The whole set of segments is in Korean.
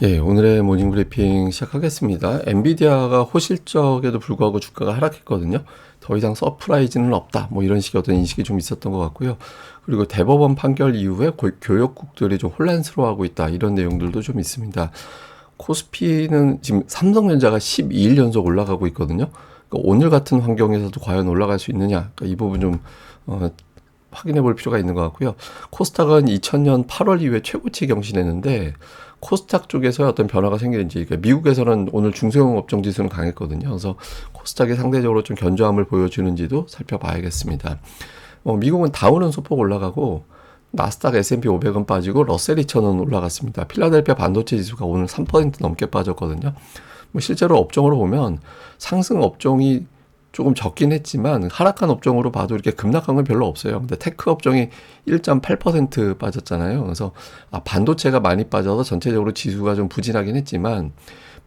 예, 오늘의 모닝 브리핑 시작하겠습니다. 엔비디아가 호실적에도 불구하고 주가가 하락했거든요. 더 이상 서프라이즈는 없다. 뭐 이런 식의 어떤 인식이 좀 있었던 것 같고요. 그리고 대법원 판결 이후에 교역국들이 좀 혼란스러워하고 있다. 이런 내용들도 좀 있습니다. 코스피는 지금 삼성전자가 12일 연속 올라가고 있거든요. 그러니까 오늘 같은 환경에서도 과연 올라갈 수 있느냐. 그러니까 이 부분 좀 확인해 볼 필요가 있는 것 같고요. 코스닥은 2000년 8월 이후에 최고치 경신했는데 코스닥 쪽에서 어떤 변화가 생기는지, 그러니까 미국에서는 오늘 중소형 업종 지수는 강했거든요. 그래서 코스닥이 상대적으로 좀 견조함을 보여주는지도 살펴봐야겠습니다. 미국은 다우는 소폭 올라가고 나스닥 S&P 500은 빠지고 러셀 2000은 올라갔습니다. 필라델피아 반도체 지수가 오늘 3% 넘게 빠졌거든요. 실제로 업종으로 보면 상승 업종이 조금 적긴 했지만 하락한 업종으로 봐도 이렇게 급락한 건 별로 없어요. 근데 테크 업종이 1.8% 빠졌잖아요. 그래서 반도체가 많이 빠져서 전체적으로 지수가 좀 부진하긴 했지만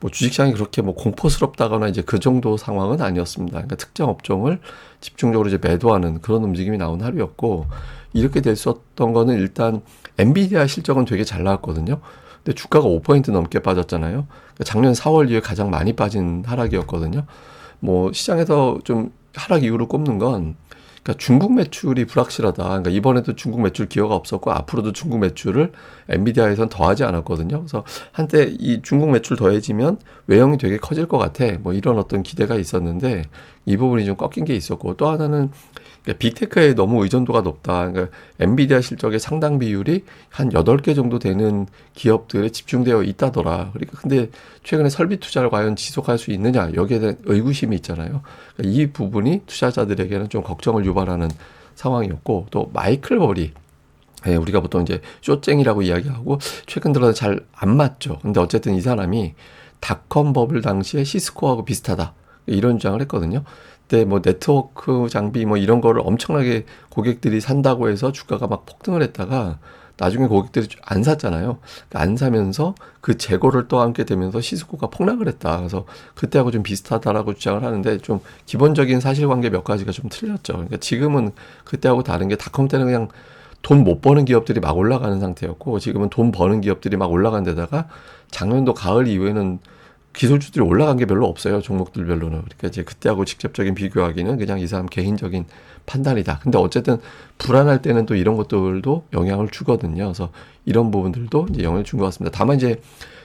주식시장이 그렇게 공포스럽다거나 이제 그 정도 상황은 아니었습니다. 그러니까 특정 업종을 집중적으로 이제 매도하는 그런 움직임이 나온 하루였고, 이렇게 됐었던 거는 일단 엔비디아 실적은 되게 잘 나왔거든요. 근데 주가가 5% 넘게 빠졌잖아요. 그러니까 작년 4월 이후에 가장 많이 빠진 하락이었거든요. 시장에서 좀 하락 이유를 꼽는 건, 그러니까 중국 매출이 불확실하다. 그러니까 이번에도 중국 매출 기여가 없었고 앞으로도 중국 매출을 엔비디아에선 더하지 않았거든요. 그래서 한때 이 중국 매출 더해지면 외형이 되게 커질 것 같아. 이런 어떤 기대가 있었는데 이 부분이 좀 꺾인 게 있었고, 또 하나는 그러니까 빅테크에 너무 의존도가 높다. 그러니까 엔비디아 실적의 상당 비율이 한 8개 정도 되는 기업들에 집중되어 있다더라. 그러니까 근데 최근에 설비 투자를 과연 지속할 수 있느냐, 여기에 대한 의구심이 있잖아요. 그러니까 이 부분이 투자자들에게는 좀 걱정을 유발하는 상황이었고, 또 마이클 버리, 우리가 보통 이제 쇼쟁이라고 이야기하고 최근 들어서 잘 안 맞죠. 근데 어쨌든 이 사람이 닷컴 버블 당시에 시스코하고 비슷하다, 이런 주장을 했거든요. 그때 네트워크 장비 이런 거를 엄청나게 고객들이 산다고 해서 주가가 막 폭등을 했다가 나중에 고객들이 안 샀잖아요. 그러니까 안 사면서 그 재고를 떠안게 되면서 시스코가 폭락을 했다. 그래서 그때하고 좀 비슷하다라고 주장을 하는데, 좀 기본적인 사실관계 몇 가지가 좀 틀렸죠. 그러니까 지금은 그때하고 다른 게, 닷컴 때는 그냥 돈 못 버는 기업들이 막 올라가는 상태였고, 지금은 돈 버는 기업들이 막 올라간 데다가 작년도 가을 이후에는 기술주들이 올라간 게 별로 없어요. 종목들별로는. 그러니까 이제 그때하고 직접적인 비교하기는 그냥 이 사람 개인적인 판단이다. 근데 어쨌든 불안할 때는 또 이런 것들도 영향을 주거든요. 그래서 이런 부분들도 이제 영향을 준 것 같습니다. 다만 이제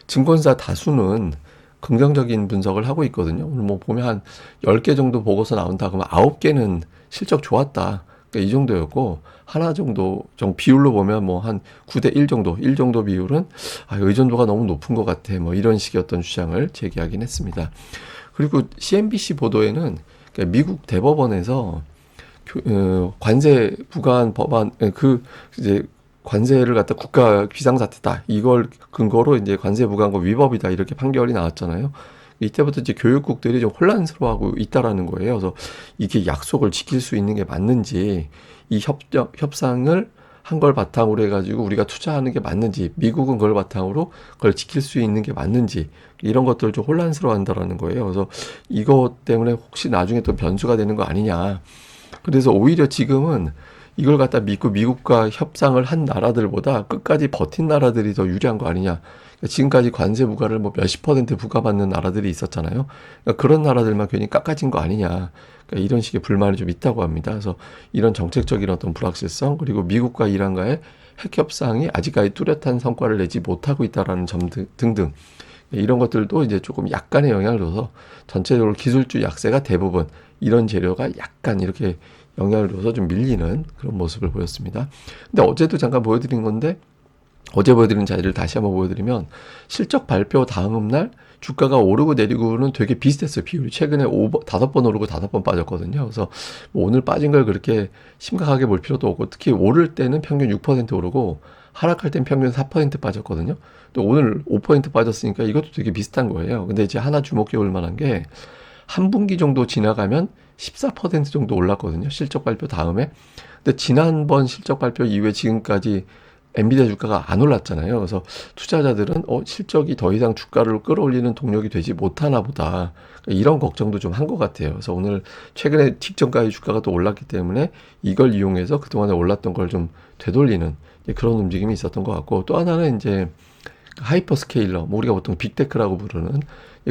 증권사 다수는 긍정적인 분석을 하고 있거든요. 오늘 보면 한 10개 정도 보고서 나온다 그러면 9개는 실적 좋았다. 그러니까 이 정도였고, 하나 정도 비율로 보면 한 9대 1 정도, 1 정도 비율은 의존도가 너무 높은 것 같아. 이런 식의 어떤 주장을 제기하긴 했습니다. 그리고 CNBC 보도에는 그러니까 미국 대법원에서 관세 부과한 법안, 이제 관세를 갖다 국가 비상사태다, 이걸 근거로 이제 관세 부과한 거 위법이다, 이렇게 판결이 나왔잖아요. 이때부터 이제 교육국들이 좀 혼란스러워하고 있다라는 거예요. 그래서 이게 약속을 지킬 수 있는 게 맞는지, 이 협상을 한 걸 바탕으로 해가지고 우리가 투자하는 게 맞는지, 미국은 그걸 바탕으로 그걸 지킬 수 있는 게 맞는지, 이런 것들을 좀 혼란스러워 한다라는 거예요. 그래서 이것 때문에 혹시 나중에 또 변수가 되는 거 아니냐. 그래서 오히려 지금은 이걸 갖다 믿고 미국과 협상을 한 나라들보다 끝까지 버틴 나라들이 더 유리한 거 아니냐. 그러니까 지금까지 관세 부과를 몇십 % 부과받는 나라들이 있었잖아요. 그러니까 그런 나라들만 괜히 깎아진 거 아니냐. 그러니까 이런 식의 불만이 좀 있다고 합니다. 그래서 이런 정책적인 어떤 불확실성, 그리고 미국과 이란과의 핵 협상이 아직까지 뚜렷한 성과를 내지 못하고 있다라는 점 등등, 이런 것들도 이제 조금 약간의 영향을 줘서 전체적으로 기술주 약세가 대부분, 이런 재료가 약간 이렇게 영향을 줘서 좀 밀리는 그런 모습을 보였습니다. 근데 어제도 잠깐 보여드린 건데, 어제 보여드린 자리를 다시 한번 보여드리면, 실적 발표 다음 날 주가가 오르고 내리고는 되게 비슷했어요. 비율이 최근에 5번 오르고 5번 빠졌거든요. 그래서 오늘 빠진 걸 그렇게 심각하게 볼 필요도 없고, 특히 오를 때는 평균 6% 오르고 하락할 땐 평균 4% 빠졌거든요. 또 오늘 5% 빠졌으니까 이것도 되게 비슷한 거예요. 근데 이제 하나 주목해 볼 만한 게, 한 분기 정도 지나가면 14% 정도 올랐거든요. 실적 발표 다음에. 근데 지난번 실적 발표 이후에 지금까지 엔비디아 주가가 안 올랐잖아요. 그래서 투자자들은 실적이 더 이상 주가를 끌어올리는 동력이 되지 못하나 보다, 이런 걱정도 좀 한 것 같아요. 그래서 오늘 최근에 직전까지 주가가 또 올랐기 때문에 이걸 이용해서 그동안에 올랐던 걸 좀 되돌리는 그런 움직임이 있었던 것 같고, 또 하나는 이제 하이퍼스케일러, 뭐 우리가 보통 빅테크라고 부르는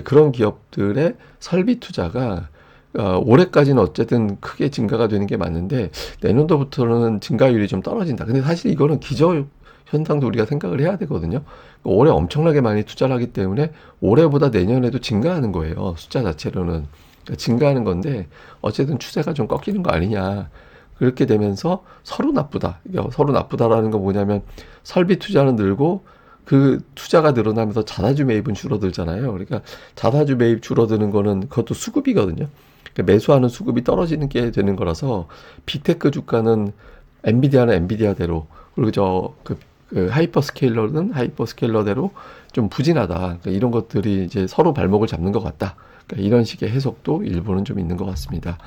그런 기업들의 설비 투자가 올해까지는 어쨌든 크게 증가가 되는 게 맞는데 내년도부터는 증가율이 좀 떨어진다. 근데 사실 이거는 기저 현상도 우리가 생각을 해야 되거든요. 올해 엄청나게 많이 투자를 하기 때문에 올해보다 내년에도 증가하는 거예요. 숫자 자체로는. 그러니까 증가하는 건데 어쨌든 추세가 좀 꺾이는 거 아니냐. 그렇게 되면서 서로 나쁘다. 그러니까 서로 나쁘다라는 건 뭐냐면 설비 투자는 늘고 그 투자가 늘어나면서 자사주 매입은 줄어들잖아요. 그러니까 자사주 매입 줄어드는 거는 그것도 수급이거든요. 그러니까 매수하는 수급이 떨어지는 게 되는 거라서 빅테크 주가는 엔비디아는 엔비디아대로 그리고 그 하이퍼스케일러는 하이퍼스케일러대로 좀 부진하다. 그러니까 이런 것들이 이제 서로 발목을 잡는 것 같다. 그러니까 이런 식의 해석도 일부는 좀 있는 것 같습니다.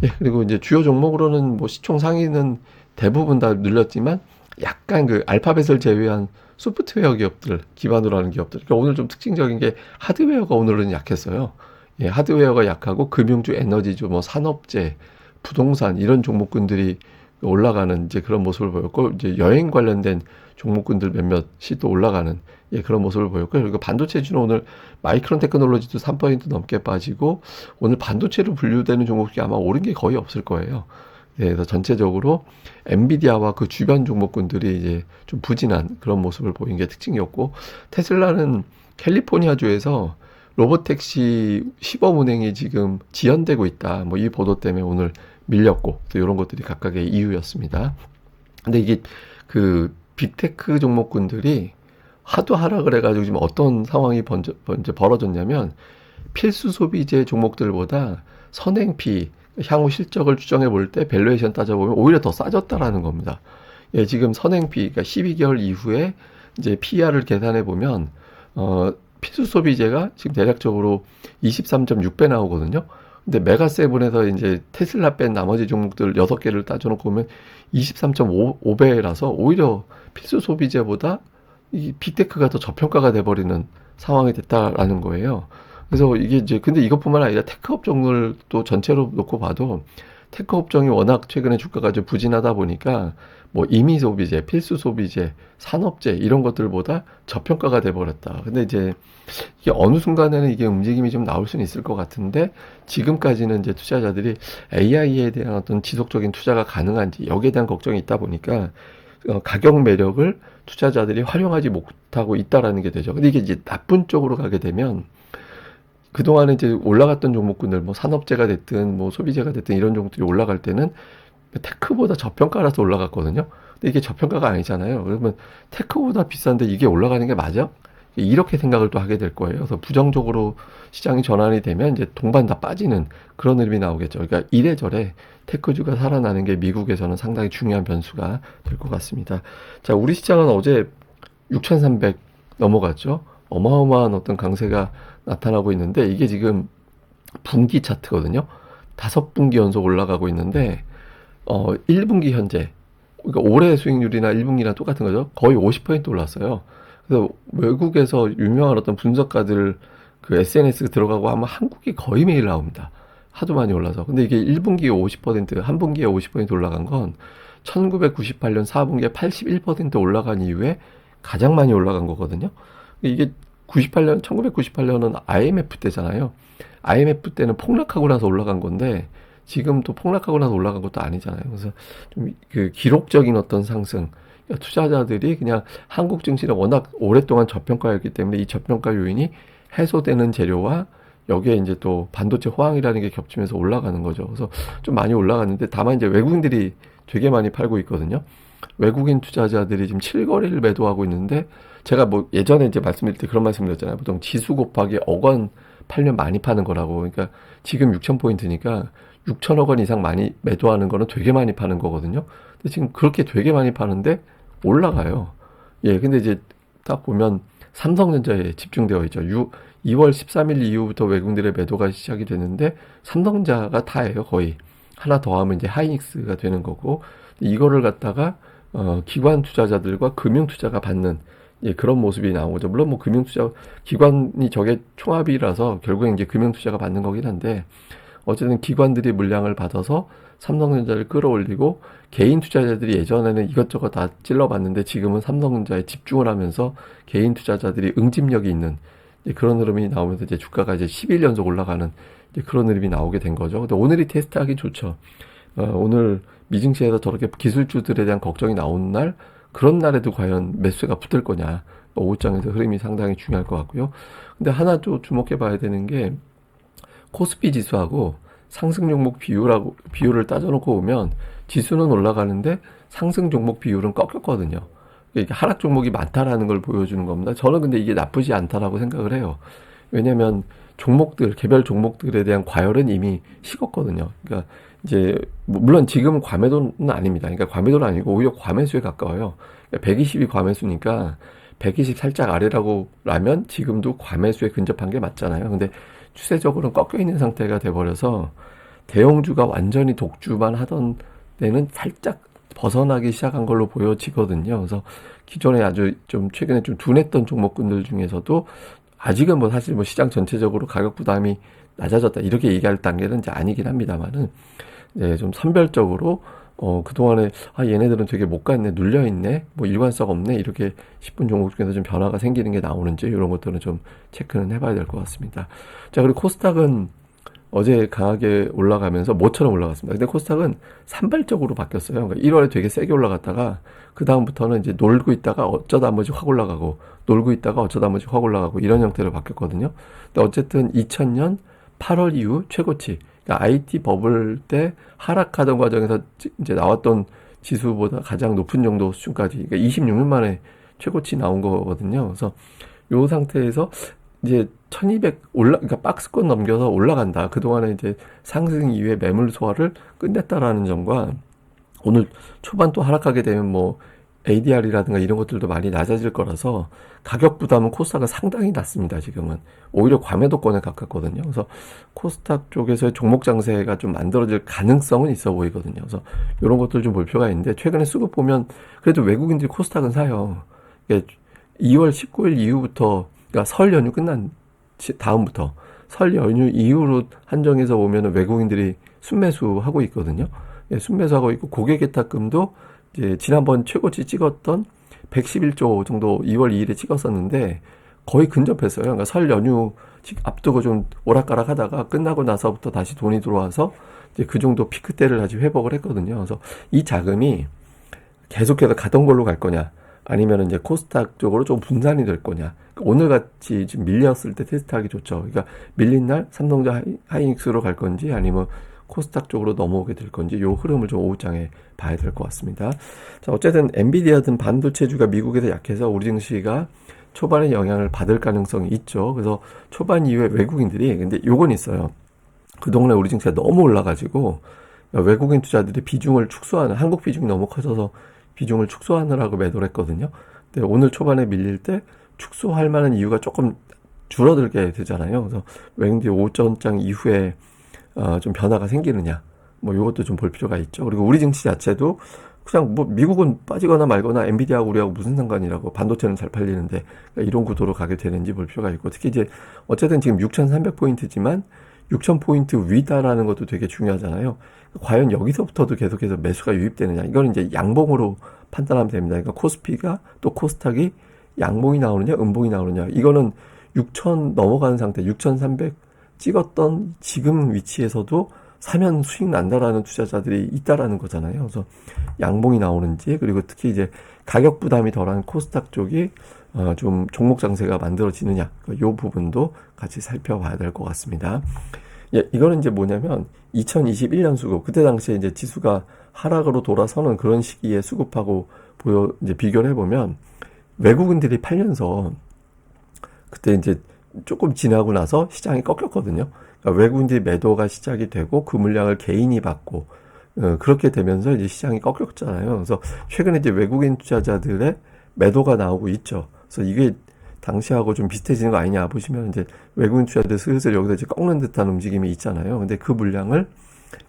예, 그리고 이제 주요 종목으로는 뭐 시총 상위는 대부분 다 늘렸지만 약간 그 알파벳을 제외한 소프트웨어 기업들 기반으로 하는 기업들. 그러니까 오늘 좀 특징적인 게 하드웨어가 오늘은 약했어요. 예, 하드웨어가 약하고 금융주, 에너지주, 뭐 산업재, 부동산 이런 종목군들이 올라가는 이제 그런 모습을 보였고 이제 여행 관련된 종목군들 몇몇이 또 올라가는 예, 그런 모습을 보였고요. 그리고 반도체주는 오늘 마이크론 테크놀로지도 3% 넘게 빠지고 오늘 반도체로 분류되는 종목이 아마 오른 게 거의 없을 거예요. 예, 그래서 전체적으로 엔비디아와 그 주변 종목군들이 이제 좀 부진한 그런 모습을 보인 게 특징이었고 테슬라는 캘리포니아주에서 로보택시 시범 운행이 지금 지연되고 있다. 뭐 이 보도 때문에 오늘 밀렸고 또 이런 것들이 각각의 이유였습니다. 근데 이게 그 빅테크 종목군들이 하도 하락을 해가지고 지금 어떤 상황이 먼저 벌어졌냐면 필수 소비재 종목들보다 선행피 향후 실적을 추정해 볼 때 밸류에이션 따져보면 오히려 더 싸졌다라는 겁니다. 예, 지금 선행피 그러니까 12개월 이후에 이제 PER을 계산해 보면 필수 소비재가 지금 대략적으로 23.6배 나오거든요. 근데 메가세븐에서 이제 테슬라 뺀 나머지 종목들 6개를 따져놓고 보면 23.5배라서 오히려 필수 소비재보다 이 빅테크가 더 저평가가 돼버리는 상황이 됐다라는 거예요. 그래서 이게 이제 근데 이것뿐만 아니라 테크 업종을 또 전체로 놓고 봐도 테크 업종이 워낙 최근에 주가가 좀 부진하다 보니까 뭐 임의 소비재, 필수 소비재, 산업재 이런 것들보다 저평가가 돼버렸다. 근데 이제 이게 어느 순간에는 이게 움직임이 좀 나올 수는 있을 것 같은데 지금까지는 이제 투자자들이 AI에 대한 어떤 지속적인 투자가 가능한지 여기에 대한 걱정이 있다 보니까 가격 매력을 투자자들이 활용하지 못하고 있다라는 게 되죠. 근데 이게 이제 나쁜 쪽으로 가게 되면 그동안에 이제 올라갔던 종목군들, 뭐 산업재가 됐든, 뭐 소비재가 됐든 이런 종목들이 올라갈 때는 테크보다 저평가라서 올라갔거든요. 근데 이게 저평가가 아니잖아요. 그러면 테크보다 비싼데 이게 올라가는 게 맞아? 이렇게 생각을 또 하게 될 거예요. 그래서 부정적으로 시장이 전환이 되면 이제 동반 다 빠지는 그런 흐름이 나오겠죠. 그러니까 이래저래 테크주가 살아나는 게 미국에서는 상당히 중요한 변수가 될 것 같습니다. 자, 우리 시장은 어제 6,300 넘어갔죠. 어마어마한 어떤 강세가 나타나고 있는데 이게 지금 분기 차트거든요. 5분기 연속 올라가고 있는데 1분기 현재 그러니까 올해 수익률이나 1분기나 똑같은 거죠. 거의 50% 올랐어요. 그래서 외국에서 유명한 어떤 분석가들 그 SNS 들어가고 하면 한국이 거의 매일 나옵니다. 하도 많이 올라서. 근데 이게 1분기에 50%, 한 분기에 50% 올라간 건 1998년 4분기에 81% 올라간 이후에 가장 많이 올라간 거거든요. 이게 1998년은 IMF 때잖아요. IMF 때는 폭락하고 나서 올라간 건데 지금 또 폭락하고 나서 올라간 것도 아니잖아요. 그래서 좀 그 기록적인 어떤 상승, 그러니까 투자자들이 그냥 한국 증시를 워낙 오랫동안 저평가였기 때문에 이 저평가 요인이 해소되는 재료와 여기에 이제 또 반도체 호황이라는 게 겹치면서 올라가는 거죠. 그래서 좀 많이 올라갔는데 다만 이제 외국인들이 되게 많이 팔고 있거든요. 외국인 투자자들이 지금 7거래를 매도하고 있는데 제가 뭐 예전에 이제 말씀드릴 때 그런 말씀 드렸잖아요. 보통 지수 곱하기 억 원 팔면 많이 파는 거라고. 그러니까 지금 6,000포인트니까 6천억 원 이상 많이 매도하는 거는 되게 많이 파는 거거든요. 근데 지금 그렇게 되게 많이 파는데 올라가요. 예, 근데 이제 딱 보면 삼성전자에 집중되어 있죠. 2월 13일 이후부터 외국인들의 매도가 시작이 되는데 삼성전자가 다예요, 거의. 하나 더 하면 이제 하이닉스가 되는 거고 이거를 갖다가 기관 투자자들과 금융 투자가 받는 예, 그런 모습이 나온 거죠. 물론 뭐 금융 투자 기관이 저게 총합이라서 결국엔 이제 금융 투자가 받는 거긴 한데 어쨌든 기관들이 물량을 받아서 삼성전자를 끌어올리고 개인 투자자들이 예전에는 이것저것 다 찔러봤는데 지금은 삼성전자에 집중을 하면서 개인 투자자들이 응집력이 있는 이제 그런 흐름이 나오면서 이제 주가가 이제 10일 연속 올라가는 이제 그런 흐름이 나오게 된 거죠. 근데 오늘이 테스트하기 좋죠. 오늘 미증시에서 저렇게 기술주들에 대한 걱정이 나오는 날, 그런 날에도 과연 매수가 붙을 거냐. 오후장에서 흐름이 상당히 중요할 것 같고요. 근데 하나 좀 주목해 봐야 되는 게 코스피 지수하고 상승 종목 비율을 따져놓고 보면 지수는 올라가는데 상승 종목 비율은 꺾였거든요. 이게 하락 종목이 많다라는 걸 보여주는 겁니다. 저는 근데 이게 나쁘지 않다라고 생각을 해요. 왜냐면 종목들, 개별 종목들에 대한 과열은 이미 식었거든요. 그러니까 이제 물론 지금은 과매도는 아닙니다. 그러니까 과매도는 아니고 오히려 과매수에 가까워요. 그러니까 120이 과매수니까 120 살짝 아래라고 라면 지금도 과매수에 근접한 게 맞잖아요. 근데 추세적으로는 꺾여 있는 상태가 돼버려서 대형주가 완전히 독주만 하던 때는 살짝 벗어나기 시작한 걸로 보여지거든요. 그래서 기존에 아주 좀 최근에 좀 둔했던 종목군들 중에서도 아직은 뭐 사실 뭐 시장 전체적으로 가격 부담이 낮아졌다 이렇게 얘기할 단계는 이제 아니긴 합니다만은 네, 좀 선별적으로 그동안에 얘네들은 되게 못 갔네, 눌려 있네, 뭐 일관성 없네 이렇게 싶은 종목 중에서 좀 변화가 생기는 게 나오는지 이런 것들은 좀 체크는 해봐야 될 것 같습니다. 자, 그리고 코스닥은 어제 강하게 올라가면서 모처럼 올라갔습니다. 근데 코스닥은 산발적으로 바뀌었어요. 그러니까 1월에 되게 세게 올라갔다가 그 다음부터는 이제 놀고 있다가 어쩌다 한 번씩 확 올라가고 놀고 있다가 어쩌다 한 번씩 확 올라가고 이런 형태로 바뀌었거든요. 근데 어쨌든 2000년 8월 이후 최고치, 그러니까 IT 버블 때 하락하던 과정에서 이제 나왔던 지수보다 가장 높은 정도 수준까지, 그러니까 26년 만에 최고치 나온 거거든요. 그래서 요 상태에서 이제 1200 그러니까 박스권 넘겨서 올라간다. 그동안에 이제 상승 이후에 매물 소화를 끝냈다라는 점과 오늘 초반 또 하락하게 되면 뭐 ADR이라든가 이런 것들도 많이 낮아질 거라서 가격 부담은 코스닥은 상당히 낮습니다. 지금은 오히려 과매도권에 가깝거든요. 그래서 코스닥 쪽에서의 종목 장세가 좀 만들어질 가능성은 있어 보이거든요. 그래서 이런 것들 좀 볼 필요가 있는데 최근에 수급 보면 그래도 외국인들이 코스닥은 사요. 2월 19일 이후부터, 그러니까 설 연휴 끝난 다음부터 설 연휴 이후로 한정해서 보면은 외국인들이 순매수하고 있거든요. 순매수하고 있고 고객 예탁금도 이제 지난번 최고치 찍었던 111조 정도 2월 2일에 찍었었는데 거의 근접했어요. 그러니까 설 연휴 앞두고 좀 오락가락 하다가 끝나고 나서부터 다시 돈이 들어와서 이제 그 정도 피크 때를 다시 회복을 했거든요. 그래서 이 자금이 계속해서 가던 걸로 갈 거냐, 아니면 이제 코스닥 쪽으로 좀 분산이 될 거냐. 오늘 같이 지금 밀렸을 때 테스트하기 좋죠. 그러니까 밀린 날 삼성전자 하이닉스로 갈 건지 아니면 코스닥 쪽으로 넘어오게 될 건지 요 흐름을 좀 오후장에 봐야 될 것 같습니다. 자, 어쨌든 엔비디아 등 반도체주가 미국에서 약해서 우리 증시가 초반에 영향을 받을 가능성이 있죠. 그래서 초반 이후에 외국인들이, 근데 요건 있어요. 그동안에 우리 증시가 너무 올라가지고 외국인 투자들이 비중을 축소하는, 한국 비중이 너무 커져서 비중을 축소하느라고 매도를 했거든요. 근데 오늘 초반에 밀릴 때 축소할 만한 이유가 조금 줄어들게 되잖아요. 그래서 외국인들이 5전장 이후에 좀 변화가 생기느냐, 뭐 이것도 좀 볼 필요가 있죠. 그리고 우리 증시 자체도 그냥 뭐 미국은 빠지거나 말거나 엔비디아하고 우리하고 무슨 상관이라고, 반도체는 잘 팔리는데, 그러니까 이런 구도로 가게 되는지 볼 필요가 있고, 특히 이제 어쨌든 지금 6,300포인트지만 6,000포인트 위다라는 것도 되게 중요하잖아요. 과연 여기서부터도 계속해서 매수가 유입되느냐, 이거는 이제 양봉으로 판단하면 됩니다. 그러니까 코스피가 또 코스닥이 양봉이 나오느냐 음봉이 나오느냐, 이거는 6,000 넘어가는 상태, 6,300 찍었던 지금 위치에서도 사면 수익 난다라는 투자자들이 있다라는 거잖아요. 그래서 양봉이 나오는지, 그리고 특히 이제 가격 부담이 덜한 코스닥 쪽이 좀 종목 장세가 만들어지느냐, 이 부분도 같이 살펴봐야 될 것 같습니다. 예, 이거는 이제 뭐냐면 2021년 수급, 그때 당시에 이제 지수가 하락으로 돌아서는 그런 시기에 수급하고 이제 비교를 해보면 외국인들이 팔면서 그때 이제 조금 지나고 나서 시장이 꺾였거든요. 그러니까 외국인들이 매도가 시작이 되고 그 물량을 개인이 받고 그렇게 되면서 이제 시장이 꺾였잖아요. 그래서 최근에 이제 외국인 투자자들의 매도가 나오고 있죠. 그래서 이게 당시하고 좀 비슷해지는 거 아니냐 보시면 이제 외국인 투자자들 슬슬 여기서 이제 꺾는 듯한 움직임이 있잖아요. 근데 그 물량을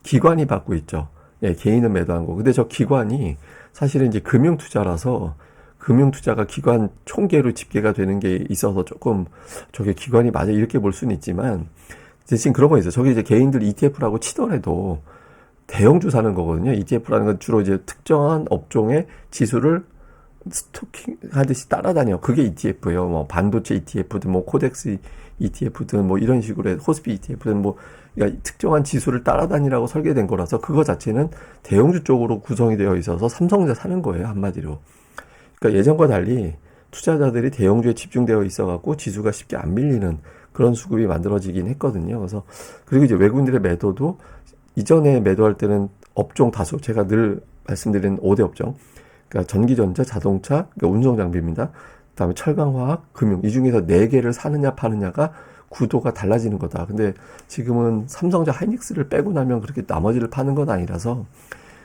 기관이 받고 있죠. 예, 개인은 매도한 거. 근데 저 기관이 사실은 이제 금융 투자라서 금융 투자가 기관 총계로 집계가 되는 게 있어서 조금 저게 기관이 맞아 이렇게 볼 수는 있지만, 대신 그런 거 있어요. 저기 이제 개인들 ETF라고 치더라도 대형주 사는 거거든요. ETF라는 건 주로 이제 특정한 업종의 지수를 스토킹 하듯이 따라다녀. 그게 ETF예요. 뭐 반도체 ETF든 뭐 코덱스 ETF든 뭐 이런 식으로 호스피 ETF든 뭐 그러니까 특정한 지수를 따라다니라고 설계된 거라서 그거 자체는 대형주 쪽으로 구성이 되어 있어서 삼성전자 사는 거예요. 한마디로. 그러니까 예전과 달리 투자자들이 대형주에 집중되어 있어 갖고 지수가 쉽게 안 밀리는 그런 수급이 만들어지긴 했거든요. 그래서 그리고 이제 외국인들의 매도도 이전에 매도할 때는 업종 다수 제가 늘 말씀드린 5대 업종 그러니까 전기전자, 자동차, 그러니까 운송장비입니다. 그다음에 철강화학, 금융 이 중에서 4개를 사느냐 파느냐가 구도가 달라지는 거다. 근데 지금은 삼성전자 하이닉스를 빼고 나면 그렇게 나머지를 파는 건 아니라서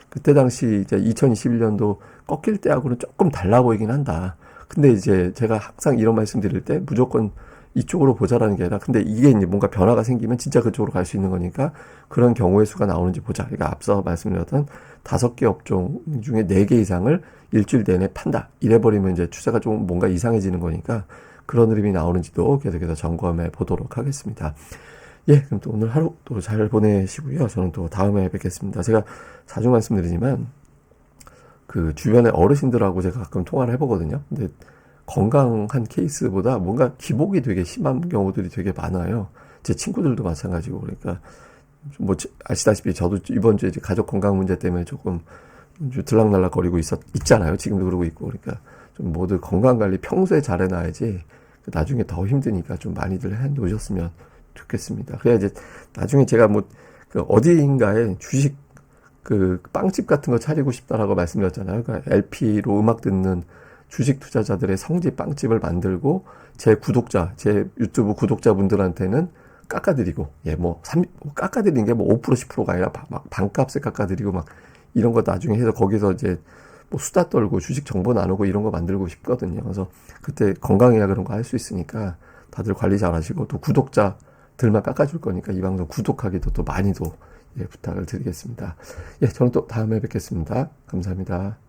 그때 당시 이제 2021년도 꺾일 때하고는 조금 달라 보이긴 한다. 근데 이제 제가 항상 이런 말씀 드릴 때 무조건 이쪽으로 보자라는 게 아니라 근데 이게 이제 뭔가 변화가 생기면 진짜 그쪽으로 갈 수 있는 거니까 그런 경우의 수가 나오는지 보자. 그러니까 앞서 말씀드렸던 5개 업종 중에 4개 이상을 일주일 내내 판다. 이래버리면 이제 추세가 좀 뭔가 이상해지는 거니까 그런 흐름이 나오는지도 계속해서 점검해 보도록 하겠습니다. 예, 그럼 또 오늘 하루 또 잘 보내시고요. 저는 또 다음에 뵙겠습니다. 제가 자주 말씀드리지만 그 주변의 어르신들하고 제가 가끔 통화를 해보거든요. 근데 건강한 케이스보다 뭔가 기복이 되게 심한 경우들이 되게 많아요. 제 친구들도 마찬가지고 그러니까 뭐 아시다시피 저도 이번 주에 이제 가족 건강 문제 때문에 조금 들락날락거리고 있잖아요. 지금도 그러고 있고 그러니까 좀 모두 건강 관리 평소에 잘해놔야지 나중에 더 힘드니까 좀 많이들 해 놓으셨으면 좋겠습니다. 그래야 이제 나중에 제가 뭐 그 어디인가에 주식 그 빵집 같은 거 차리고 싶다라고 말씀드렸잖아요. 그러니까 LP로 음악 듣는 주식 투자자들의 성지 빵집을 만들고 제 유튜브 구독자분들한테는 깎아드리고 깎아드리는 게 뭐 5% 10%가 아니라 막 반값에 깎아드리고 막 이런 거 나중에 해서 거기서 이제 뭐 수다 떨고 주식 정보 나누고 이런 거 만들고 싶거든요. 그래서 그때 건강해야 그런 거 할 수 있으니까 다들 관리 잘 하시고 또 구독자들만 깎아줄 거니까 이 방송 구독하기도 또 많이도 부탁을 드리겠습니다. 예, 저는 또 다음에 뵙겠습니다. 감사합니다.